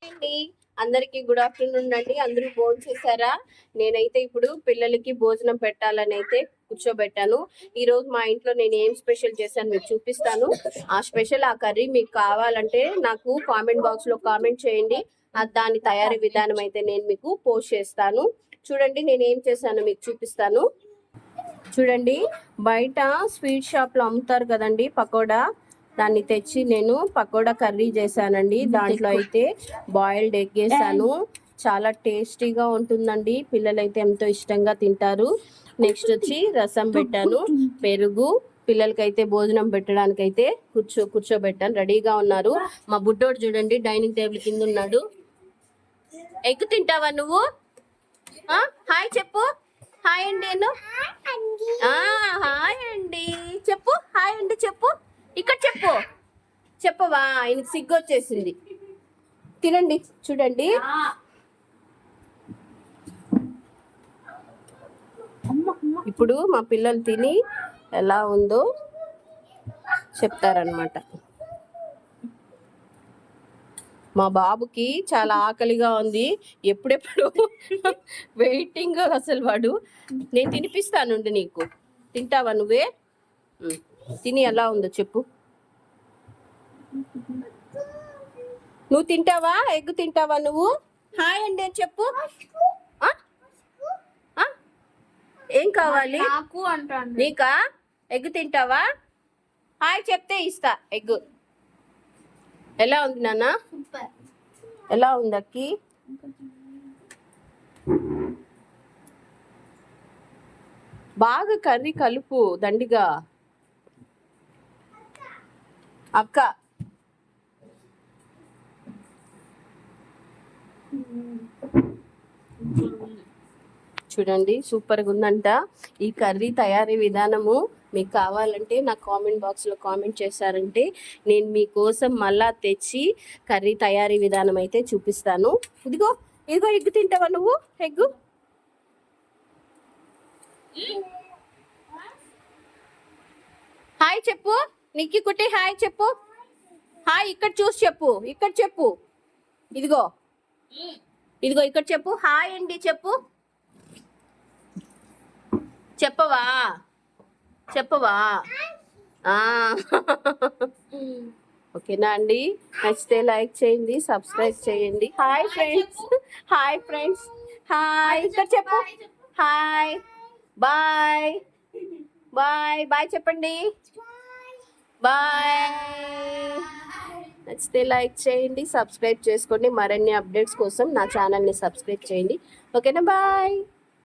అండి అందరికి good afternoon అండి. అందరూ భోజనం చేశారా? నేనైతే ఇప్పుడు పిల్లలకి భోజనం పెట్టాలని అయితే కూర్చోబెట్టాను. ఈ రోజు మా ఇంట్లో నేను ఏం స్పెషల్ చేశాను మీకు చూపిస్తాను. ఆ స్పెషల్ ఆ కర్రీ మీకు కావాలంటే నాకు కామెంట్ బాక్స్ లో కామెంట్ చేయండి. దాని తయారీ విధానం అయితే నేను మీకు పోస్ట్ చేస్తాను. చూడండి నేను ఏం చేశాను మీకు చూపిస్తాను. చూడండి బయట స్వీట్ షాప్ లో అమ్ముతారు కదండి పకోడా, దాన్ని తెచ్చి నేను పకోడా కర్రీ చేశానండి. దాంట్లో అయితే బాయిల్డ్ ఎగ్ వేసాను. చాలా టేస్టీగా ఉంటుందండి. పిల్లలైతే ఎంతో ఇష్టంగా తింటారు. నెక్స్ట్ వచ్చి రసం పెట్టాను, పెరుగు. పిల్లలకైతే భోజనం పెట్టడానికి అయితే కూర్చోబెట్టాను, రెడీగా ఉన్నారు. మా బుడ్డోడు చూడండి డైనింగ్ టేబుల్ కింద ఉన్నాడు. ఎగ్ తింటావా నువ్వు? హాయ్ చెప్పు. హాయ్ అండి. నేను హాయ్ అండి చెప్పు. హాయ్ అండి చెప్పు. ఇక్కడ చెప్పు. చెప్పవా? ఆయనకి సిగ్గు వచ్చేసింది. తినండి చూడండి. ఇప్పుడు మా పిల్లలు తిని ఎలా ఉందో చెప్తారనమాట. మా బాబుకి చాలా ఆకలిగా ఉంది, ఎప్పుడెప్పుడు వెయిటింగ్. అసలు వాడు నేను తినిపిస్తానుండి నీకు. తింటావా నువ్వే? తిని ఎలా ఉందో చెప్పు. నువ్వు తింటావా? ఎగ్ తింటావా నువ్వు? హాయ్ అండి అని చెప్పు. ఏం కావాలి నీకా? ఎగ్ తింటావా? హాయ్ చెప్తే ఇస్తా ఎగ్. ఎలా ఉంది నాన్న? ఎలా ఉంది అక్కి? బాగా కర్రీ కలుపు దండిగా. అక్క చూడండి సూపర్గా ఉందంట. ఈ కర్రీ తయారీ విధానము మీకు కావాలంటే నా కామెంట్ బాక్స్లో కామెంట్ చేశారంటే నేను మీకోసం మళ్ళా తెచ్చి కర్రీ తయారీ విధానం అయితే చూపిస్తాను. ఇదిగో ఇదిగో ఎగ్ తింటావా నువ్వు? ఎగ్గు హాయ్ చెప్పు. నిక్కి కుట్టి హాయ్ చెప్పు. హాయ్ ఇక్కడ చూసి చెప్పు. ఇక్కడ చెప్పు. ఇదిగో ఇదిగో ఇక్కడ చెప్పు. హాయ్ అండి చెప్పు. చెప్పవా? చెప్పవా? ఓకేనా అండి? నచ్చితే లైక్ చేయండి, సబ్స్క్రైబ్ చేయండి. Hi friends. Hi friends. Hi ఇక్కడ చెప్పు. హాయ్ బాయ్ బాయ్ బాయ్ చెప్పండి. బాయ్. నచ్చితే లైక్ చేయండి, సబ్స్క్రైబ్ చేసుకోండి. మరిన్ని అప్డేట్స్ కోసం నా ఛానల్ని సబ్స్క్రైబ్ చేయండి. ఓకేనా? బాయ్.